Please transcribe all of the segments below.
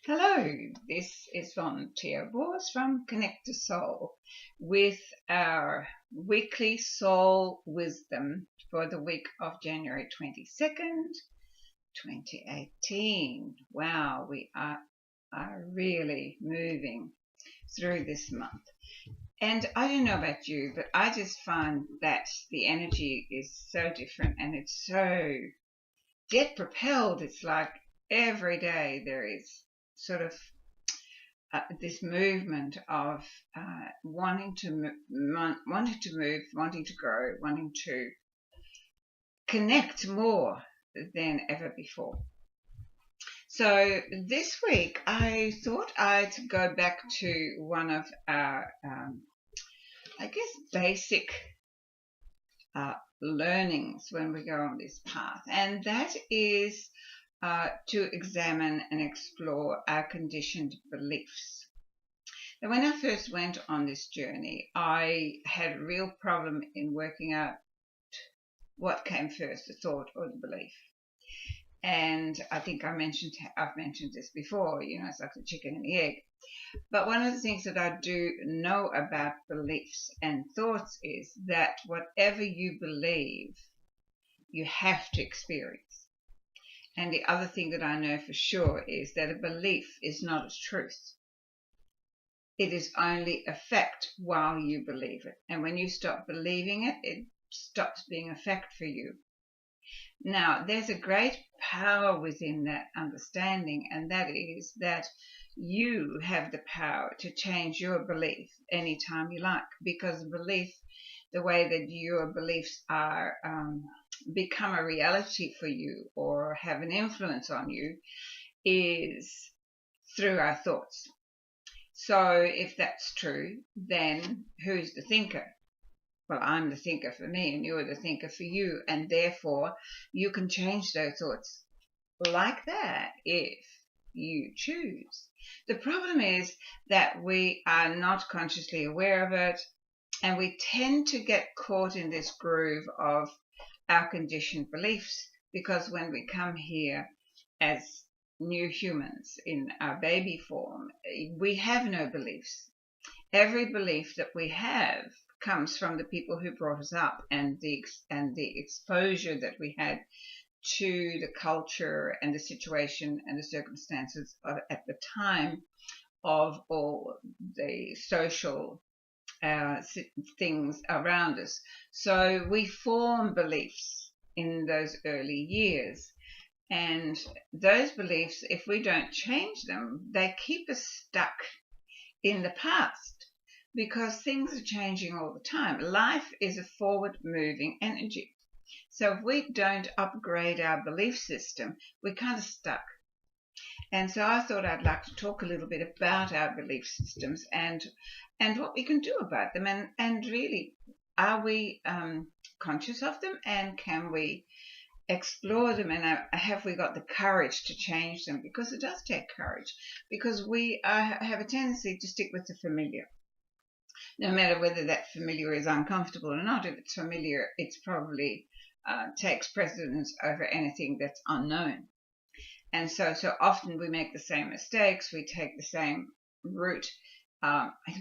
Hello, this is Yvonne Teoh Bource from Connect to Soul with our weekly soul wisdom for the week of January 22nd, 2018. Wow, we are really moving through this month. And I don't know about you, but I just find that the energy is so different and it's so jet propelled. It's like every day there is sort of this movement of wanting to move, wanting to grow, wanting to connect more than ever before. So this week I thought I'd go back to one of our, basic learnings when we go on this path, and that is to examine and explore our conditioned beliefs. Now, when I first went on this journey, I had a real problem in working out what came first, the thought or the belief. And I think I've mentioned this before, it's like the chicken and the egg. But one of the things that I do know about beliefs and thoughts is that whatever you believe, you have to experience. And the other thing that I know for sure is that a belief is not a truth. It is only a fact while you believe it. And when you stop believing it, it stops being a fact for you. Now, there's a great power within that understanding, and that is that you have the power to change your belief anytime you like, because belief, the way that your beliefs are become a reality for you or have an influence on you is through our thoughts. So if that's true, then who's the thinker? Well, I'm the thinker for me and you're the thinker for you, and therefore you can change those thoughts like that if you choose. The problem is that we are not consciously aware of it, and we tend to get caught in this groove of our conditioned beliefs, because when we come here as new humans in our baby form, we have no beliefs. Every belief that we have comes from the people who brought us up and the exposure that we had to the culture and the situation and the circumstances at the time of all the social things around us. So we form beliefs in those early years. And those beliefs, if we don't change them, they keep us stuck in the past, because things are changing all the time. Life is a forward-moving energy. So if we don't upgrade our belief system, we're kind of stuck. And so I thought I'd like to talk a little bit about our belief systems and what we can do about them, and really, are we conscious of them, and can we explore them, and have we got the courage to change them? Because it does take courage, because we have a tendency to stick with the familiar, no matter whether that familiar is uncomfortable or not. If it's familiar, it's probably takes precedence over anything that's unknown. And so often we make the same mistakes, we take the same route.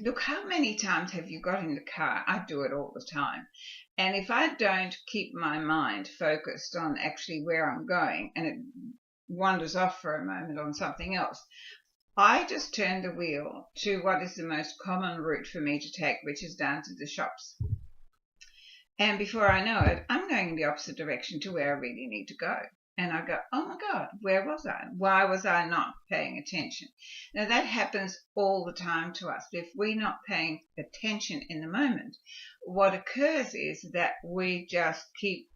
Look, how many times have you got in the car? I do it all the time. And if I don't keep my mind focused on actually where I'm going, and it wanders off for a moment on something else, I just turn the wheel to what is the most common route for me to take, which is down to the shops. And before I know it, I'm going in the opposite direction to where I really need to go. And I go, oh my God, where was I? Why was I not paying attention? Now, that happens all the time to us. If we're not paying attention in the moment, what occurs is that we just keep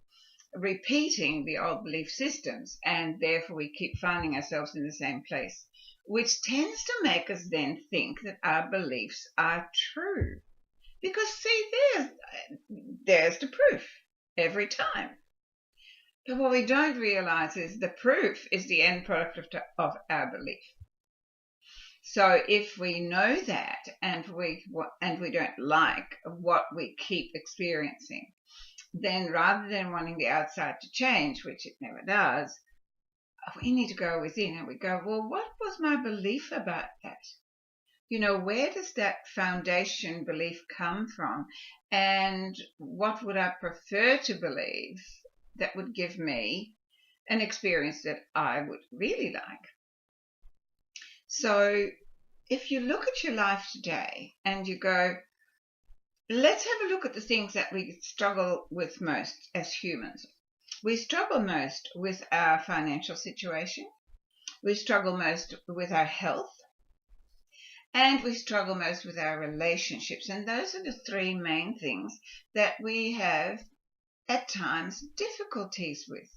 repeating the old belief systems, and therefore we keep finding ourselves in the same place, which tends to make us then think that our beliefs are true. Because, see, there's the proof every time. But what we don't realize is the proof is the end product of our belief. So if we know that, and we don't like what we keep experiencing, then rather than wanting the outside to change, which it never does, we need to go within and we go, well, what was my belief about that? Where does that foundation belief come from? And what would I prefer to believe that would give me an experience that I would really like? So if you look at your life today and you go, let's have a look at the things that we struggle with most as humans. We struggle most with our financial situation. We struggle most with our health. And we struggle most with our relationships. And those are the three main things that we have at times difficulties with.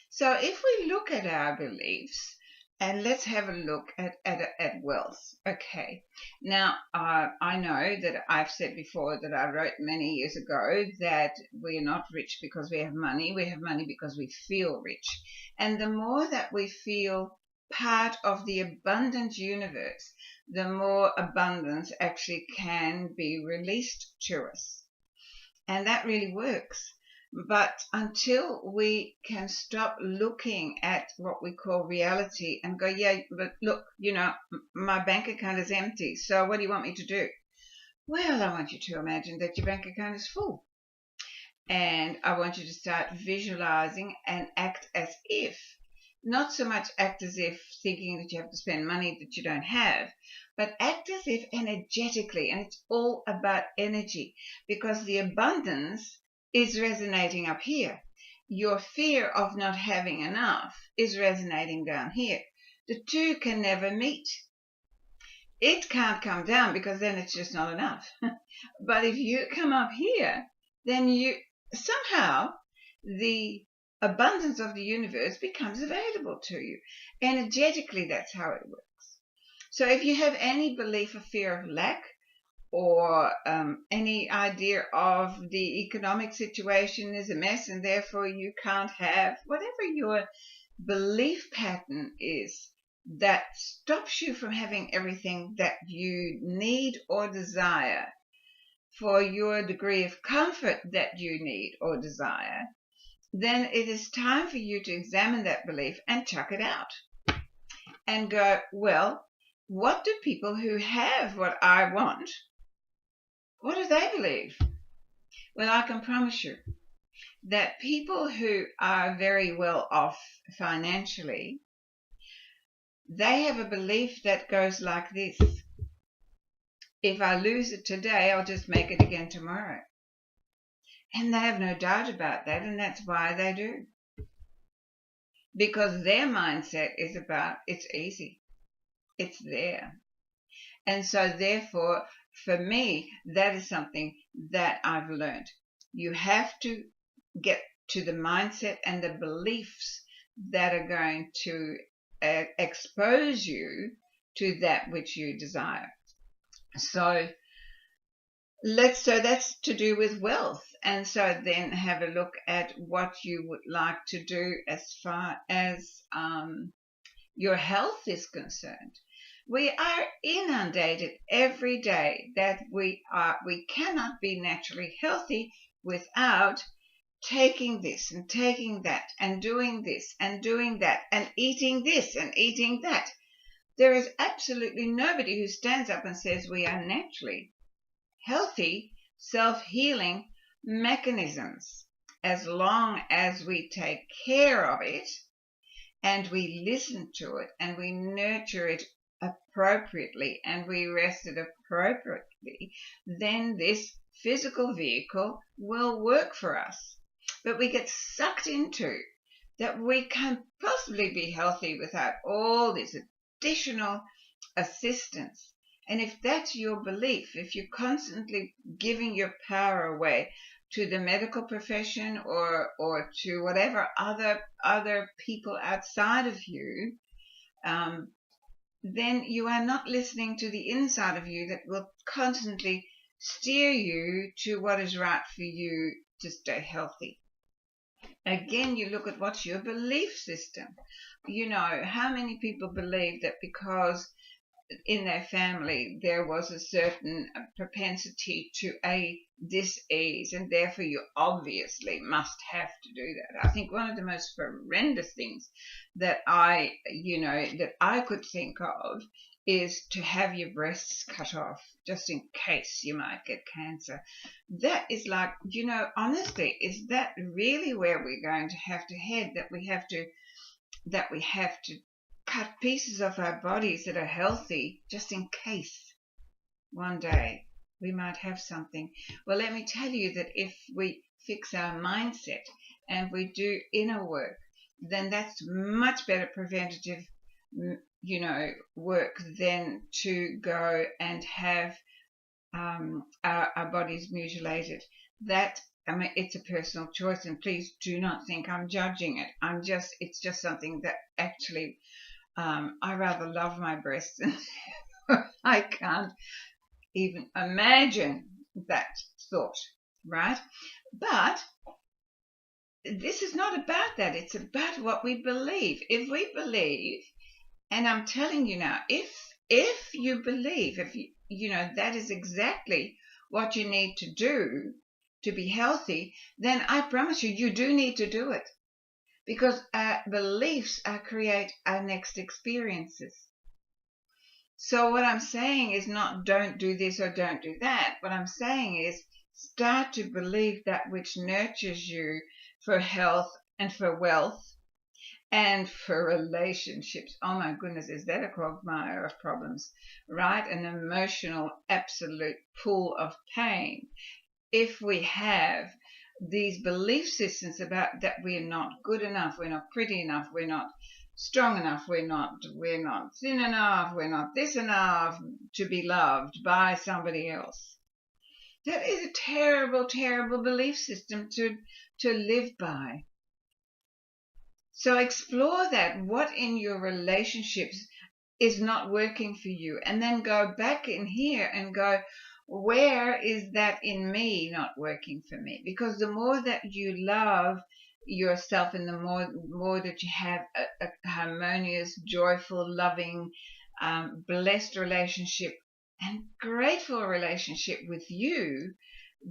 So if we look at our beliefs, and let's have a look at wealth. Okay. Now, I know that I've said before that I wrote many years ago that we are not rich because we have money. We have money because we feel rich. And the more that we feel part of the abundant universe, the more abundance actually can be released to us. And that really works. But until we can stop looking at what we call reality and go, yeah, but look, my bank account is empty. So what do you want me to do? Well, I want you to imagine that your bank account is full. And I want you to start visualizing and act as if, not so much act as if thinking that you have to spend money that you don't have, but act as if energetically. And it's all about energy, because the abundance is resonating up here. Your fear of not having enough is resonating down here. The two can never meet. It can't come down because then it's just not enough. But if you come up here, then somehow the abundance of the universe becomes available to you. Energetically, that's how it works. So if you have any belief or fear of lack, or any idea of the economic situation is a mess and therefore you can't have, whatever your belief pattern is that stops you from having everything that you need or desire for your degree of comfort that you need or desire, then it is time for you to examine that belief and chuck it out and go, well, what do people who have what I want, what do they believe? Well, I can promise you that people who are very well off financially, they have a belief that goes like this: if I lose it today, I'll just make it again tomorrow. And they have no doubt about that, and that's why they do. Because their mindset is about, it's easy. It's there. And so therefore, for me, that is something that I've learned. You have to get to the mindset and the beliefs that are going to expose you to that which you desire. So that's to do with wealth. And so then have a look at what you would like to do as far as your health is concerned. We are inundated every day that we cannot be naturally healthy without taking this and taking that and doing this and doing that and eating this and eating that. There is absolutely nobody who stands up and says we are naturally healthy, self-healing mechanisms, as long as we take care of it and we listen to it and we nurture it appropriately and we rest it appropriately, then this physical vehicle will work for us. But we get sucked into that we can't possibly be healthy without all this additional assistance. And if that's your belief, if you're constantly giving your power away to the medical profession or to whatever other people outside of you, then you are not listening to the inside of you that will constantly steer you to what is right for you to stay healthy. Again, you look at what's your belief system. How many people believe that because in their family there was a certain propensity to a dis-ease, and therefore you obviously must have to do that. I think one of the most horrendous things that I could think of is to have your breasts cut off just in case you might get cancer. That is like, honestly, is that really where we're going to head? That we have to cut pieces of our bodies that are healthy just in case one day we might have something. Well, let me tell you that if we fix our mindset and we do inner work, then that's much better preventative, work than to go and have our bodies mutilated. It's a personal choice, and please do not think I'm judging it. It's just something that actually, I rather love my breasts, and I can't even imagine that thought, right? But this is not about that. It's about what we believe. If we believe, and I'm telling you now, if you believe, that is exactly what you need to do to be healthy, then I promise you do need to do it. Because our beliefs create our next experiences. So what I'm saying is not don't do this or don't do that. What I'm saying is start to believe that which nurtures you for health and for wealth and for relationships. Oh my goodness, is that a quagmire of problems, right? An emotional, absolute pool of pain. If we have these belief systems about that we're not good enough, we're not pretty enough, we're not strong enough, we're not thin enough, we're not this enough to be loved by somebody else. That is a terrible, terrible belief system to live by. So explore that. What in your relationships is not working for you? And then go back in here and go, where is that in me not working for me? Because the more that you love yourself and the more that you have a harmonious, joyful, loving, blessed relationship and grateful relationship with you,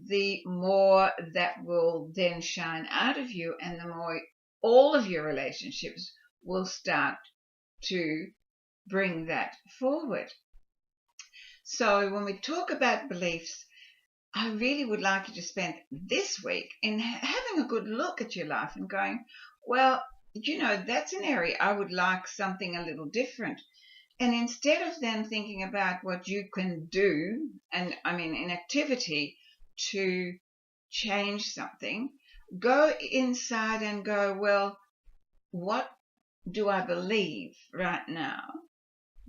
the more that will then shine out of you, and the more all of your relationships will start to bring that forward. So when we talk about beliefs, I really would like you to spend this week in having a good look at your life and going, well, that's an area I would like something a little different. And instead of then thinking about what you can do, and in activity to change something, go inside and go, well, what do I believe right now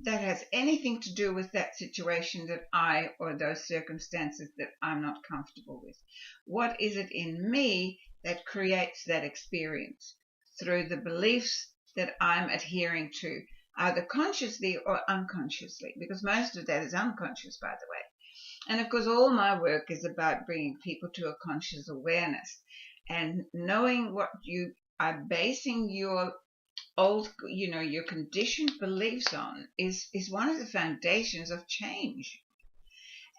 that has anything to do with that situation that or those circumstances that I'm not comfortable with? What is it in me that creates that experience through the beliefs that I'm adhering to, either consciously or unconsciously? Because most of that is unconscious, by the way. And of course, all my work is about bringing people to a conscious awareness and knowing what you are basing your your conditioned beliefs on is one of the foundations of change.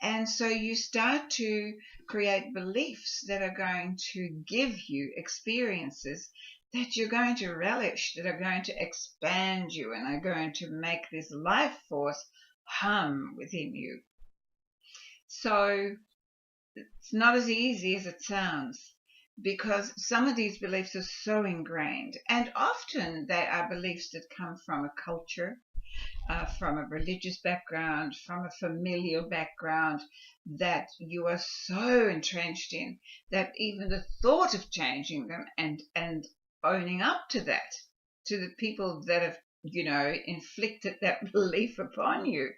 And so you start to create beliefs that are going to give you experiences that you're going to relish, that are going to expand you and are going to make this life force hum within you. So it's not as easy as it sounds, because some of these beliefs are so ingrained, and often they are beliefs that come from a culture, from a religious background, from a familial background that you are so entrenched in that even the thought of changing them and owning up to that, to the people that have, inflicted that belief upon you,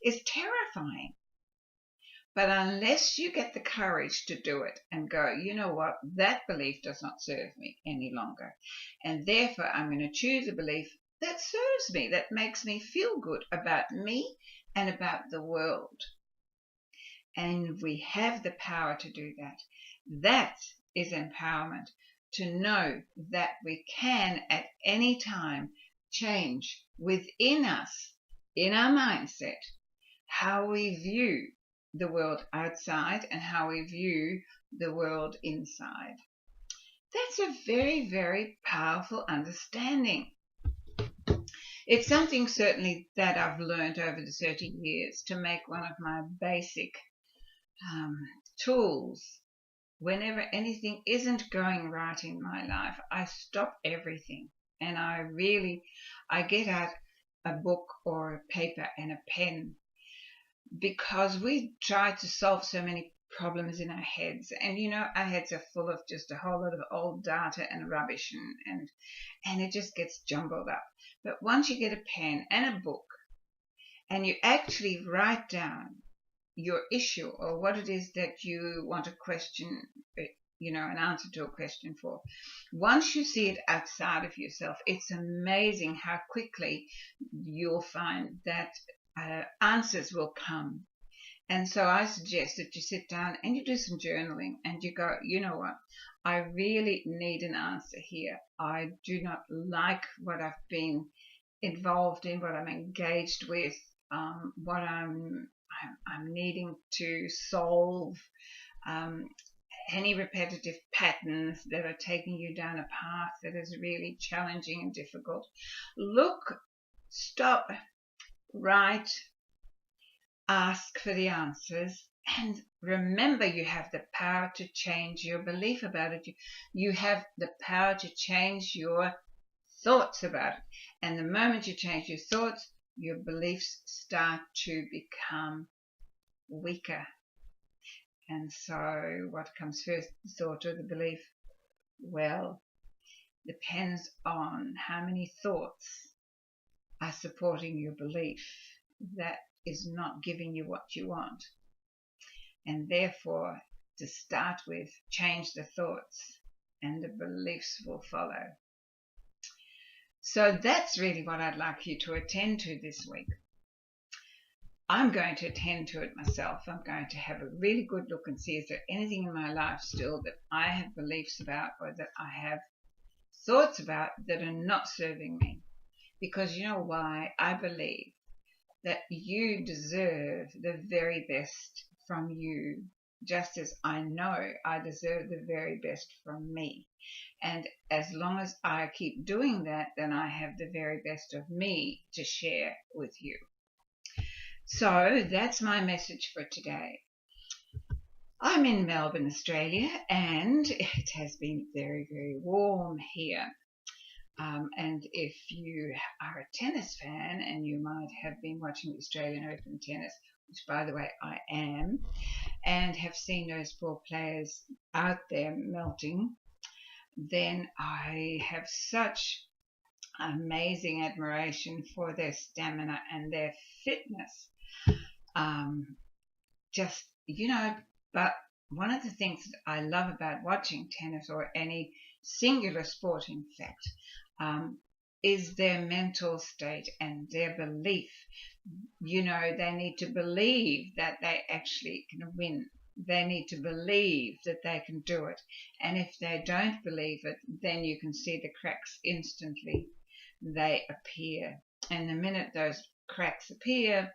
is terrifying. But unless you get the courage to do it and go, you know what, that belief does not serve me any longer, and therefore I'm going to choose a belief that serves me, that makes me feel good about me and about the world. And we have the power to do that. That is empowerment, to know that we can at any time change within us in our mindset, how we view the world outside and how we view the world inside. That's a very, very powerful understanding. It's something certainly that I've learned over the 30 years to make one of my basic tools. Whenever anything isn't going right in my life, I stop everything and I get out a book or a paper and a pen, because we try to solve so many problems in our heads, and our heads are full of just a whole lot of old data and rubbish, and it just gets jumbled up. But once you get a pen and a book and you actually write down your issue or what it is that you want a question, an answer to a question for, once you see it outside of yourself, it's amazing how quickly you'll find that answers will come. And so I suggest that you sit down and you do some journaling and you go, you know what, I really need an answer here. I do not like what I've been involved in, what I'm engaged with, what I'm needing to solve, any repetitive patterns that are taking you down a path that is really challenging and difficult. Look, stop, write, ask for the answers, and remember, you have the power to change your belief about it. You have the power to change your thoughts about it. And the moment you change your thoughts, your beliefs start to become weaker. And so what comes first, the thought or the belief? Well, depends on how many thoughts are supporting your belief that is not giving you what you want. And therefore, to start with, change the thoughts and the beliefs will follow. So that's really what I'd like you to attend to this week. I'm going to attend to it myself. I'm going to have a really good look and see, is there anything in my life still that I have beliefs about or that I have thoughts about that are not serving me? Because you know why? I believe that you deserve the very best from you, just as I know I deserve the very best from me. And as long as I keep doing that, then I have the very best of me to share with you. So that's my message for today. I'm in Melbourne, Australia, and it has been very, very warm here. And if you are a tennis fan, and you might have been watching the Australian Open tennis, which by the way I am, and have seen those poor players out there melting, then I have such amazing admiration for their stamina and their fitness. But one of the things that I love about watching tennis, or any singular sport in fact, is their mental state and their belief. They need to believe that they actually can win. They need to believe that they can do it. And if they don't believe it, then you can see the cracks instantly. They appear. And the minute those cracks appear,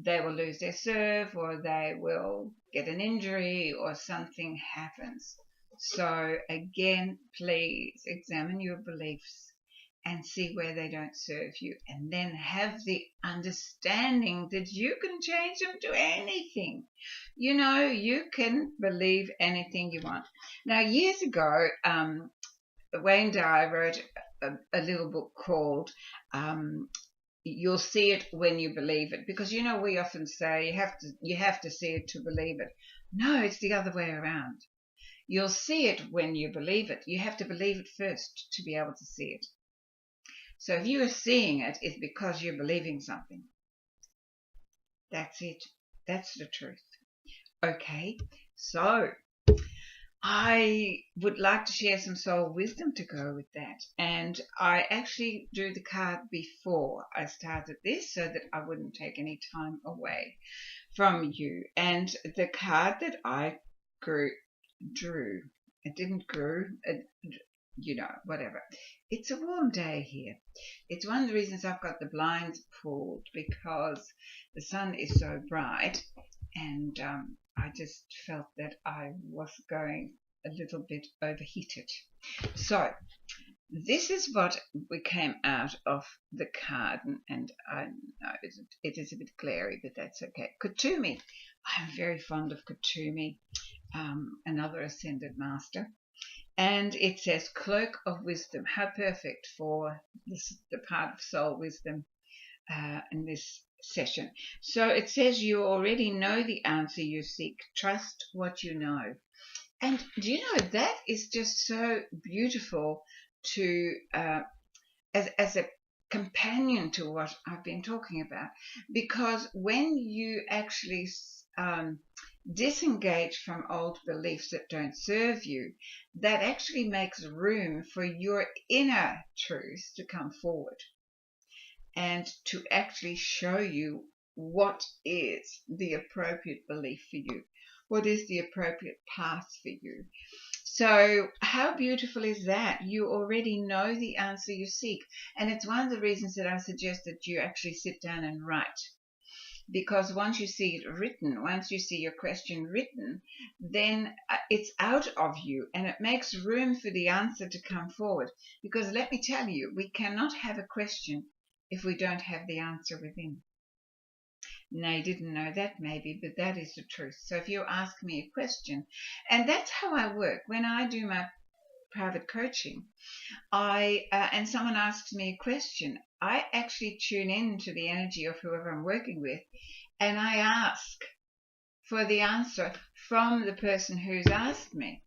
they will lose their serve, or they will get an injury, or something happens. So again, please examine your beliefs and see where they don't serve you, and then have the understanding that you can change them to anything. You can believe anything you want. Now, years ago, Wayne Dyer wrote a little book called You'll See It When You Believe It, because we often say you have to see it to believe it. No, it's the other way around. You'll see it when you believe it. You have to believe it first to be able to see it. So if you are seeing it, it's because you're believing something. That's it. That's the truth. Okay, so I would like to share some soul wisdom to go with that. And I actually drew the card before I started this so that I wouldn't take any time away from you. And the card that I drew, it you know, whatever. It's a warm day here. It's one of the reasons I've got the blinds pulled, because the sun is so bright, and I just felt that I was going a little bit overheated. So this is what we came out of the card, and I know it is a bit glary, but that's okay. Kuthumi. I'm very fond of Kuthumi, another ascended master. And it says Cloak of Wisdom. How perfect for this, the part of soul wisdom in this session. So it says you already know the answer you seek. Trust what you know. And do you know, that is just so beautiful to as a companion to what I've been talking about, because when you actually disengage from old beliefs that don't serve you, that actually makes room for your inner truth to come forward and to actually show you what is the appropriate belief for you, what is the appropriate path for you. So how beautiful is that? You already know the answer you seek. And it's one of the reasons that I suggest that you actually sit down and write. Because once you see it written, once you see your question written, then it's out of you and it makes room for the answer to come forward. Because let me tell you, we cannot have a question if we don't have the answer within. Now, you didn't know that maybe, but that is the truth. So if you ask me a question, and that's how I work. When I do my private coaching, and someone asks me a question, I actually tune in to the energy of whoever I'm working with, and I ask for the answer from the person who's asked me.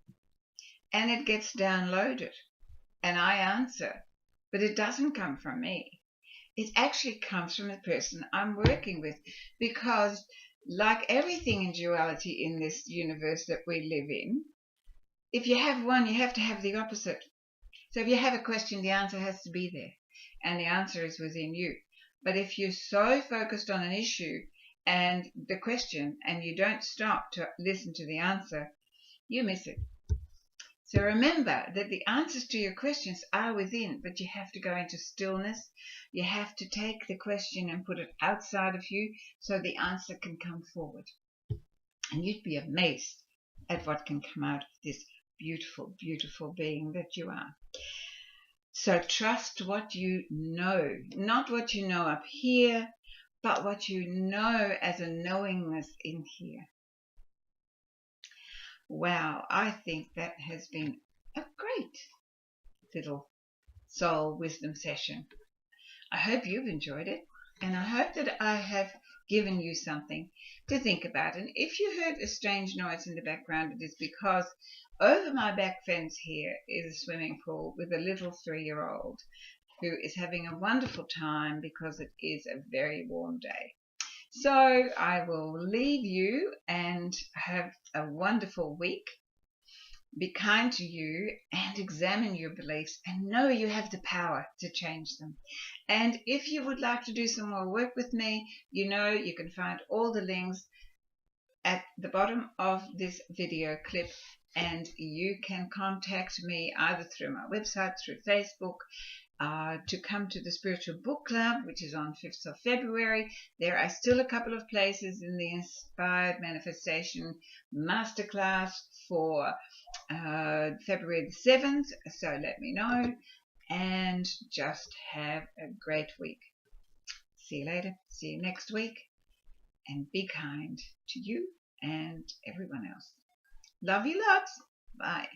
And it gets downloaded, and I answer, but it doesn't come from me. It actually comes from the person I'm working with, because like everything in duality in this universe that we live in, if you have one, you have to have the opposite. So if you have a question, the answer has to be there, and the answer is within you. But if you're so focused on an issue and the question, and you don't stop to listen to the answer, you miss it. So remember that the answers to your questions are within, but you have to go into stillness. You have to take the question and put it outside of you so the answer can come forward. And you'd be amazed at what can come out of this beautiful, beautiful being that you are. So trust what you know, not what you know up here, but what you know as a knowingness in here. Wow, I think that has been a great little soul wisdom session. I hope you've enjoyed it, and I hope that I have given you something to think about. And if you heard a strange noise in the background, it is because over my back fence here is a swimming pool with a little 3-year-old who is having a wonderful time because it is a very warm day. So I will leave you and have a wonderful week. Be kind to you and examine your beliefs and know you have the power to change them. And if you would like to do some more work with me, you know you can find all the links at the bottom of this video clip, and you can contact me either through my website, through Facebook, to come to the Spiritual Book Club, which is on 5th of February. There are still a couple of places in the Inspired Manifestation Masterclass for February the 7th, so let me know, and just have a great week. See you later. See you next week, and be kind to you and everyone else. Love you lots. Bye.